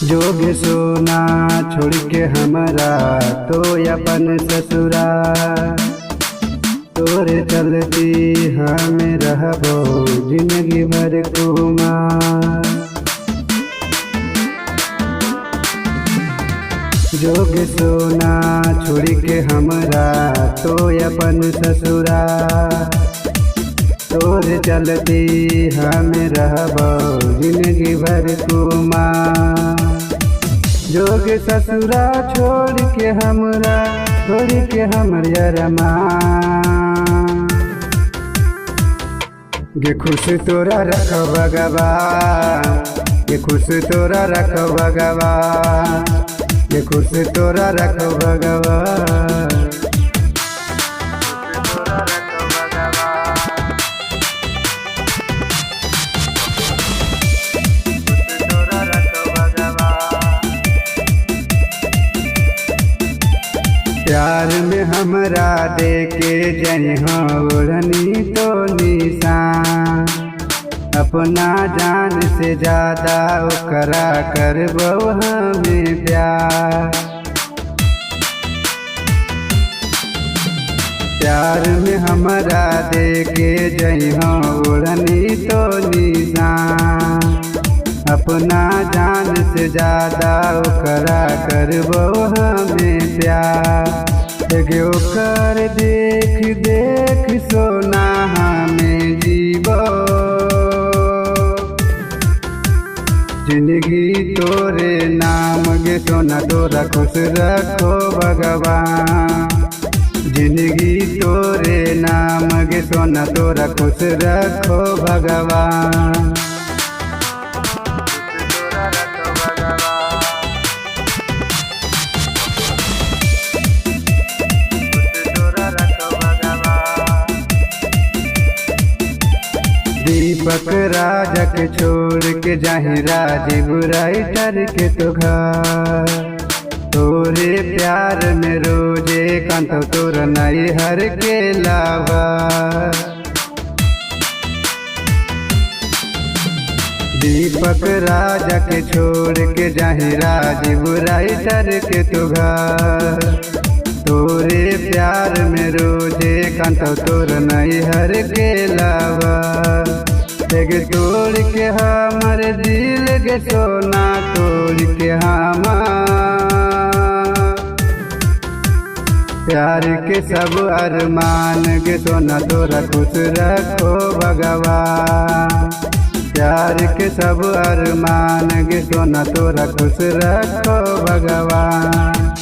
जोग सोना छोड़ के हमरा तो अपन ससुरा तोरे चलती हम रहबो जिंदगी भर कुमार। जोग सोना छोड़ के हमरा तो अपन ससुरा तोरे चलती हम रहबो जिंदगी भर कुमार। जोग ससुरा छोड़ के हमर यरमा गे खुश तोरा रखो भगवान, गे खुश तोरा रखो भगवान, गे खुश तोरा रखो भगवान। प्यार में हमरा देके जइहो ओढ़नी तो निशान, अपना जान से ज्यादा ओकरा करबो हमें प्यार। प्यार में हमरा देके जइहो ओढ़नी तो निशान, अपना जान से ज्यादा ओकरा करबो हमें प्यार। ओकर देख देख सोना हमें जीवो जिंदगी तोरे नाम गे सोना तोरा खुश रखो भगवान। जिंदगी तोरे नाम गे सोना तोरा खुश रखो भगवान। दीपक राजा के छोड़ के जाहि राजीव राइटर के तो घर, तोरे प्यार में रोजे कांतो तोर नई हर के लावा। दीपक राजा के छोड़ के जाहि राजीव राइटर के तो घर, तोरे प्यार में रोजे कांतो तोर नई हर के लावा। गे तोड़ के हमर दिल गे सोना तोड़ के प्यार के सब अरमान गे सोना तोरा खुश रखो भगवान। प्यार के सब अरमान गे सोना तोरा खुश रखो भगवान।